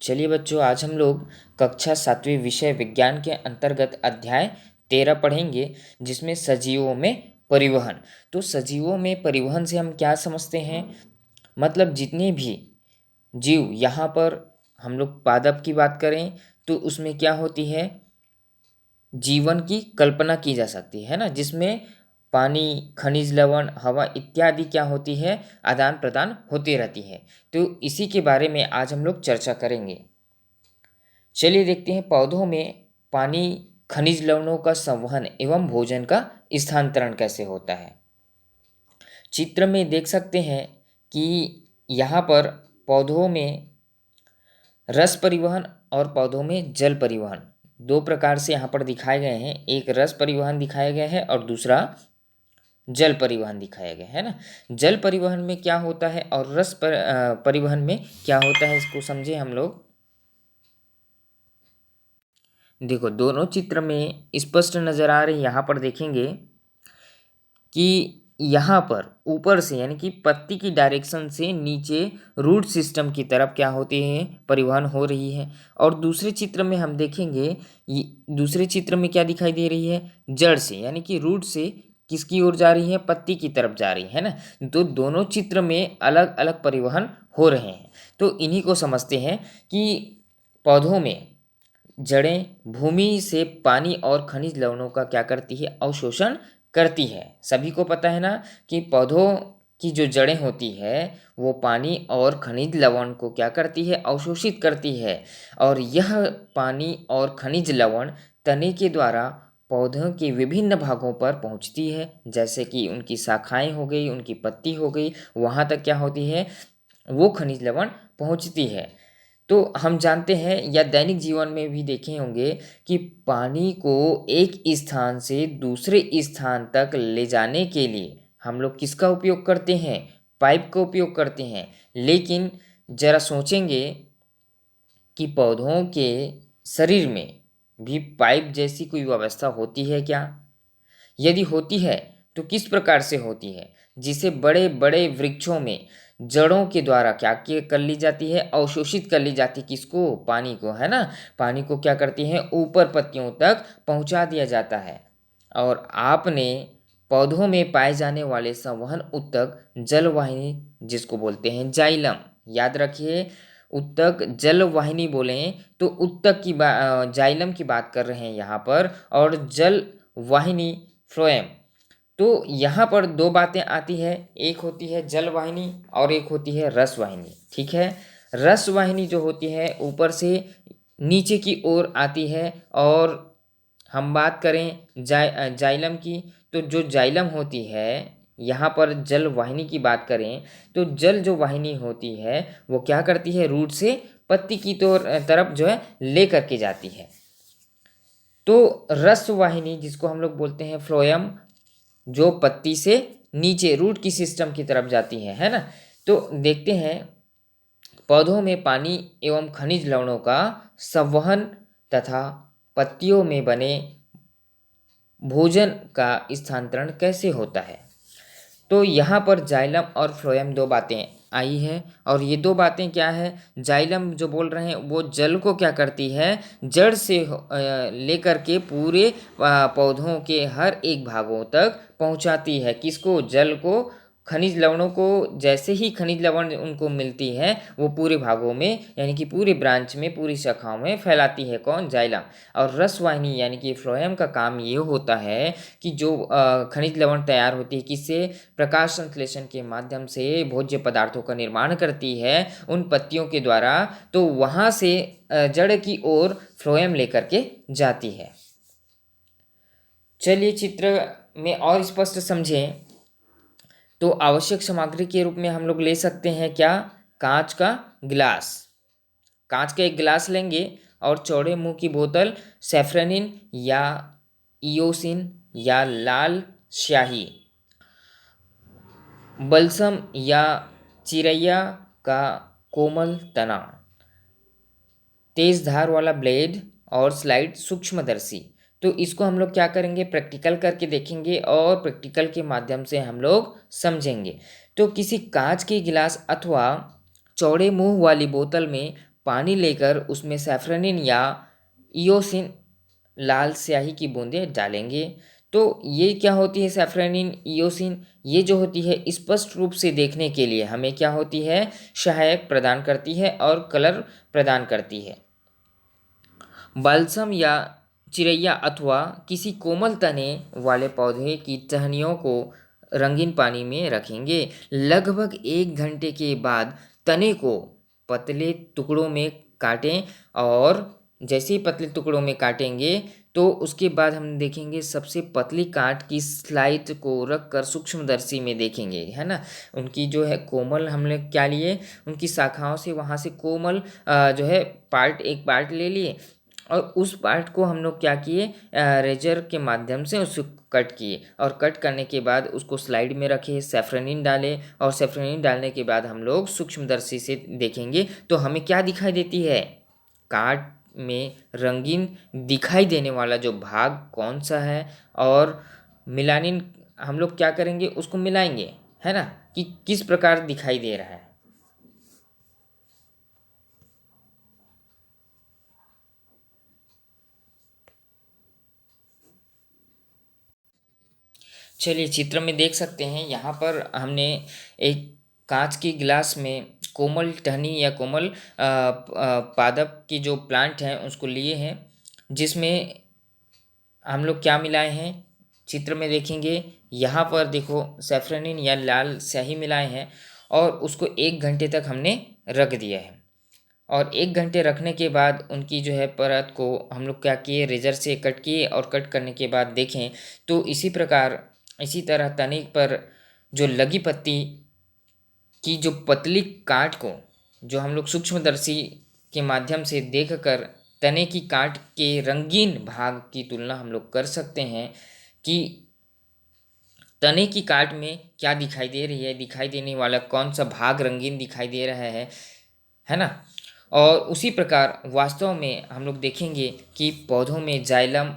चलिए बच्चों, आज हम लोग कक्षा 7वीं विषय विज्ञान के अंतर्गत अध्याय 13 पढ़ेंगे, जिसमें सजीवों में परिवहन। तो सजीवों में परिवहन से हम क्या समझते हैं? मतलब जितने भी जीव, यहाँ पर हम लोग पादप की बात करें तो उसमें क्या होती है, जीवन की कल्पना की जा सकती है ना, जिसमें पानी, खनिज लवण, हवा इत्यादि क्या होती है, आदान प्रदान होती रहती है। तो इसी के बारे में आज हम लोग चर्चा करेंगे। चलिए देखते हैं पौधों में पानी, खनिज लवणों का संवहन एवं भोजन का स्थानांतरण कैसे होता है। चित्र में देख सकते हैं कि यहाँ पर पौधों में रस परिवहन और पौधों में जल परिवहन दो प्रकार से यहाँ पर दिखाए गए हैं। एक रस परिवहन दिखाया गया है और दूसरा जल परिवहन दिखाया गया है ना। जल परिवहन में क्या होता है और परिवहन में क्या होता है, इसको समझे हम लोग। देखो, दोनों चित्र में स्पष्ट नजर आ रही। यहाँ पर देखेंगे कि यहाँ पर ऊपर से यानी कि पत्ती की डायरेक्शन से नीचे रूट सिस्टम की तरफ क्या होती है, परिवहन हो रही है। और दूसरे चित्र में हम देखेंगे, दूसरे चित्र में क्या दिखाई दे रही है, जड़ से यानी कि रूट से किसकी ओर जा रही है, पत्ती की तरफ जा रही है ना। तो दोनों चित्र में अलग अलग परिवहन हो रहे हैं। तो इन्हीं को समझते हैं कि पौधों में जड़ें भूमि से पानी और खनिज लवणों का क्या करती है, अवशोषण करती है। सभी को पता है ना कि पौधों की जो जड़ें होती है वो पानी और खनिज लवण को क्या करती है, अवशोषित करती है। और यह पानी और खनिज लवण तने के द्वारा पौधों के विभिन्न भागों पर पहुंचती है, जैसे कि उनकी शाखाएं हो गई, उनकी पत्ती हो गई, वहां तक क्या होती है, वो खनिज लवण पहुंचती है। तो हम जानते हैं या दैनिक जीवन में भी देखे होंगे कि पानी को एक स्थान से दूसरे स्थान तक ले जाने के लिए हम लोग किसका उपयोग करते हैं, पाइप का उपयोग करते हैं। लेकिन जरा सोचेंगे कि पौधों के शरीर में भी पाइप जैसी कोई व्यवस्था होती है क्या? यदि होती है तो किस प्रकार से होती है, जिसे बड़े बड़े वृक्षों में जड़ों के द्वारा क्या कर ली जाती है, अवशोषित कर ली जाती है। किसको? पानी को, है ना। पानी को क्या करती है, ऊपर पत्तियों तक पहुंचा दिया जाता है। और आपने पौधों में पाए जाने वाले संवहन उत्तक जलवाहिनी, जिसको बोलते हैं जाइलम, याद रखिए। उत्तक जलवाहिनी बोलें तो उत्तक की जाइलम की बात कर रहे हैं यहाँ पर, और जल वाहिनी फ्लोएम। तो यहाँ पर दो बातें आती है, एक होती है जल वाहिनी और एक होती है रस वाहिनी। ठीक है। रस वाहिनी जो होती है ऊपर से नीचे की ओर आती है। और हम बात करें जाइलम की, तो जो जाइलम होती है, यहाँ पर जल वाहिनी की बात करें तो जल जो वाहिनी होती है वो क्या करती है, रूट से पत्ती की तरफ जो है ले करके जाती है। तो रस वाहिनी जिसको हम लोग बोलते हैं फ्लोएम, जो पत्ती से नीचे रूट की सिस्टम की तरफ जाती है ना। तो देखते हैं पौधों में पानी एवं खनिज लवणों का संवहन तथा पत्तियों में बने भोजन का स्थानांतरण कैसे होता है। तो यहाँ पर जाइलम और फ्लोएम दो बातें आई है। और ये दो बातें क्या है, जाइलम जो बोल रहे हैं वो जल को क्या करती है, जड़ से लेकर के पूरे पौधों के हर एक भागों तक पहुंचाती है। किसको? जल को। खनिज लवणों को जैसे ही खनिज लवण उनको मिलती है वो पूरे भागों में यानी कि पूरे ब्रांच में, पूरी शाखाओं में फैलाती है। कौन? जाइलम। और रसवाहिनी यानी कि फ्लोएम का काम ये होता है कि जो खनिज लवण तैयार होती है, किससे? प्रकाश संश्लेषण के माध्यम से भोज्य पदार्थों का निर्माण करती है उन पत्तियों के द्वारा। तो वहाँ से जड़ की ओर फ्लोएम लेकर के जाती है। चलिए चित्र में और स्पष्ट समझें तो आवश्यक सामग्री के रूप में हम लोग ले सकते हैं क्या? कांच का गिलास। कांच का एक गिलास लेंगे और चौड़े मुंह की बोतल, सेफ्रेनिन या इयोसिन या लाल स्याही, बलसम या चिरैया का कोमल तना, तेज धार वाला ब्लेड और स्लाइड सूक्ष्मदर्शी। तो इसको हम लोग क्या करेंगे, प्रैक्टिकल करके देखेंगे और प्रैक्टिकल के माध्यम से हम लोग समझेंगे। तो किसी कांच के गिलास अथवा चौड़े मुंह वाली बोतल में पानी लेकर उसमें सैफरनिन या इयोसिन लाल स्याही की बूंदें डालेंगे। तो ये क्या होती है सैफरनिन इयोसिन, ये जो होती है स्पष्ट रूप से देखने के लिए हमें क्या होती है, सहायक प्रदान करती है और कलर प्रदान करती है। बाल्सम या चिरैया अथवा किसी कोमल तने वाले पौधे की टहनियों को रंगीन पानी में रखेंगे। लगभग 1 घंटे के बाद तने को पतले टुकड़ों में काटें, और जैसे ही पतले टुकड़ों में काटेंगे तो उसके बाद हम देखेंगे सबसे पतली काट की स्लाइड को रख कर सूक्ष्मदर्शी में देखेंगे, है ना। उनकी जो है कोमल हमने क्या लिए, उनकी शाखाओं से वहाँ से कोमल जो है एक पार्ट ले लिए, और उस पार्ट को हम लोग क्या किए, रेजर के माध्यम से उसको कट किए, और कट करने के बाद उसको स्लाइड में रखे, सैफरनिन डाले, और सैफरनिन डालने के बाद हम लोग सूक्ष्मदर्शी से देखेंगे तो हमें क्या दिखाई देती है, काट में रंगीन दिखाई देने वाला जो भाग कौन सा है, और मिलानिन हम लोग क्या करेंगे, उसको मिलाएंगे, है ना, कि किस प्रकार दिखाई दे रहा है। चलिए चित्र में देख सकते हैं, यहाँ पर हमने एक कांच की गिलास में कोमल टहनी या कोमल पादप की जो प्लांट हैं उसको लिए हैं, जिसमें हम लोग क्या मिलाए हैं, चित्र में देखेंगे यहाँ पर देखो सैफरनिन या लाल स्याही मिलाए हैं, और उसको 1 घंटे तक हमने रख दिया है। और 1 घंटे रखने के बाद उनकी जो है परत को हम लोग क्या किए, रेजर से कट किए, और कट करने के बाद देखें तो इसी तरह तने पर जो लगी पत्ती की जो पतली काट को, जो हम लोग सूक्ष्मदर्शी के माध्यम से देखकर तने की काट के रंगीन भाग की तुलना हम लोग कर सकते हैं कि तने की काट में क्या दिखाई दे रही है, दिखाई देने वाला कौन सा भाग रंगीन दिखाई दे रहा है ना। और उसी प्रकार वास्तव में हम लोग देखेंगे कि पौधों में जाइलम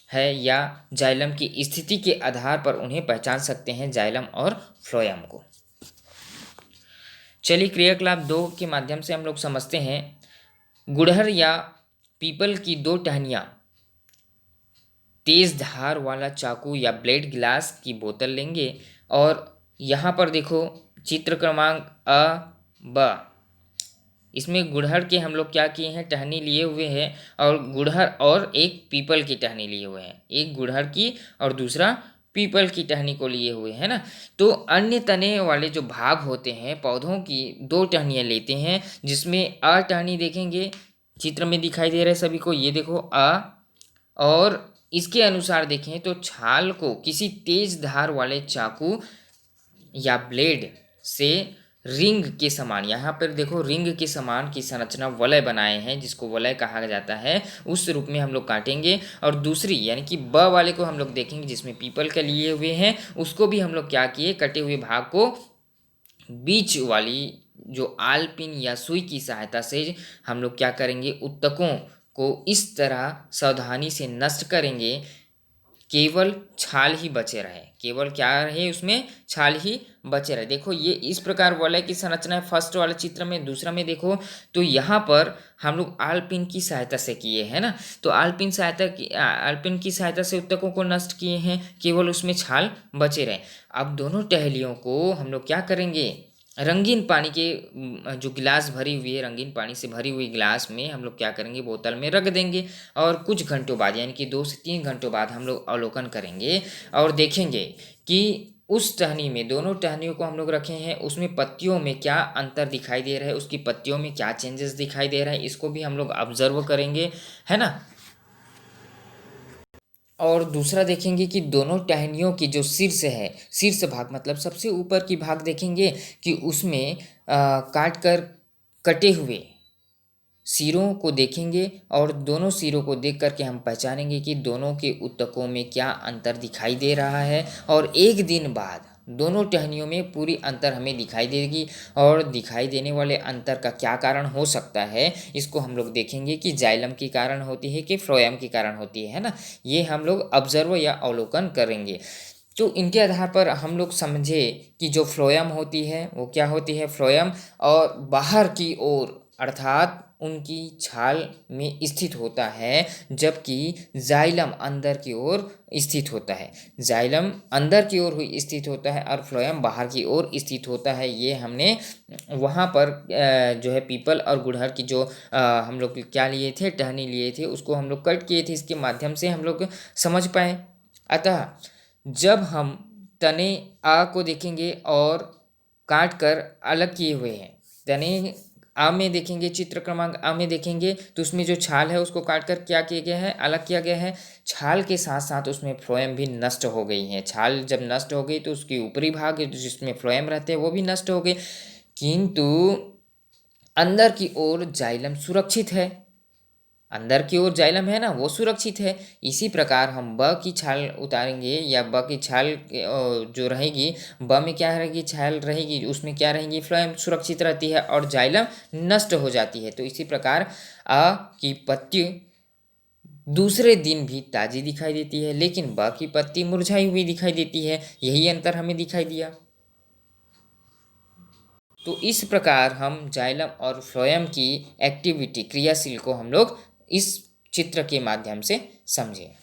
है या जाइलम की स्थिति के आधार पर उन्हें पहचान सकते हैं, जाइलम और फ्लोएम को। चलिए क्रियाकलाप 2 के माध्यम से हम लोग समझते हैं। गुड़हल या पीपल की 2 टहनियाँ तेज धार वाला चाकू या ब्लेड गिलास की बोतल लेंगे, और यहाँ पर देखो चित्र क्रमांक ब, इसमें गुड़हल के हम लोग क्या किए हैं, टहनी लिए हुए हैं, और गुड़हल और एक पीपल की टहनी लिए हुए हैं, एक गुड़हल की और दूसरा पीपल की टहनी को लिए हुए हैं ना। तो अन्य तने वाले जो भाग होते हैं पौधों की 2 टहनियाँ लेते हैं, जिसमें टहनी देखेंगे चित्र में दिखाई दे रहा है सभी को, ये देखो और इसके अनुसार देखें तो छाल को किसी तेज धार वाले चाकू या ब्लेड से रिंग के समान, यहाँ पर देखो रिंग के समान की संरचना वलय बनाए हैं, जिसको वलय कहा जाता है, उस रूप में हम लोग काटेंगे। और दूसरी यानी कि ब वाले को हम लोग देखेंगे जिसमें पीपल के लिए हुए हैं, उसको भी हम लोग क्या किए, कटे हुए भाग को बीच वाली जो आलपिन या सुई की सहायता से हम लोग क्या करेंगे, उत्तकों को इस तरह सावधानी से नष्ट करेंगे, केवल छाल ही बचे रहे, केवल क्या रहे उसमें, छाल ही बचे रहे। देखो ये इस प्रकार वलय की संरचना है फर्स्ट वाले चित्र में। दूसरा में देखो तो यहाँ पर हम लोग आलपिन की सहायता से किए हैं ना, तो आलपिन की सहायता से उत्तकों को नष्ट किए हैं, केवल उसमें छाल बचे रहे। अब दोनों टहलियों को हम लोग क्या करेंगे, रंगीन पानी के जो गिलास भरी हुई है, रंगीन पानी से भरी हुई गिलास में हम लोग क्या करेंगे, बोतल में रख देंगे, और कुछ घंटों बाद यानी कि 2 से 3 घंटों बाद हम लोग अवलोकन करेंगे और देखेंगे कि उस टहनी में, दोनों टहनियों को हम लोग रखे हैं, उसमें पत्तियों में क्या अंतर दिखाई दे रहा है, उसकी पत्तियों में क्या चेंजेस दिखाई दे रहा है, इसको भी हम लोग ऑब्जर्व करेंगे, है ना। और दूसरा देखेंगे कि दोनों टहनियों की जो शीर्ष है, शीर्ष भाग मतलब सबसे ऊपर की भाग देखेंगे कि उसमें काट कर कटे हुए सिरों को देखेंगे, और दोनों सिरों को देख कर के हम पहचानेंगे कि दोनों के उत्तकों में क्या अंतर दिखाई दे रहा है, और 1 दिन बाद दोनों टहनियों में पूरी अंतर हमें दिखाई देगी। और दिखाई देने वाले अंतर का क्या कारण हो सकता है, इसको हम लोग देखेंगे कि जाइलम के कारण होती है कि फ्लोएम के कारण होती है ना, ये हम लोग ऑब्जर्व या अवलोकन करेंगे। तो इनके आधार पर हम लोग समझे कि जो फ्लोएम होती है वो क्या होती है, फ्लोएम और बाहर की ओर अर्थात उनकी छाल में स्थित होता है, जबकि जाइलम अंदर की ओर स्थित होता है। जाइलम अंदर की ओर स्थित होता है और फ्लोएम बाहर की ओर स्थित होता है। ये हमने वहाँ पर जो है पीपल और गुड़हल की जो हम लोग क्या लिए थे, टहनी लिए थे, उसको हम लोग कट किए थे, इसके माध्यम से हम लोग समझ पाए। अतः जब हम तने आ को देखेंगे और काट कर अलग किए हुए हैं, तने आ में देखेंगे, चित्र क्रमांक आ में देखेंगे तो उसमें जो छाल है उसको काट कर क्या किया गया है, अलग किया गया है। छाल के साथ साथ उसमें फ्लोएम भी नष्ट हो गई है। छाल जब नष्ट हो गई तो उसकी ऊपरी भाग जिसमें फ्लोएम रहते हैं वो भी नष्ट हो गए, किंतु अंदर की ओर जाइलम सुरक्षित है। अंदर की ओर जाइलम है ना, वो सुरक्षित है। इसी प्रकार हम ब की छाल उतारेंगे या ब की छाल जो रहेगी, ब में क्या रहेगी, छाल रहेगी, उसमें क्या रहेगी, फ्लोएम सुरक्षित रहती है और जाइलम नष्ट हो जाती है। तो इसी प्रकार अ की पत्ती दूसरे दिन भी ताजी दिखाई देती है, लेकिन ब की पत्ती मुरझाई हुई दिखाई देती है। यही अंतर हमें दिखाई दिया। तो इस प्रकार हम जाइलम और फ्लोएम की एक्टिविटी, क्रियाशील को हम लोग इस चित्र के माध्यम से समझें।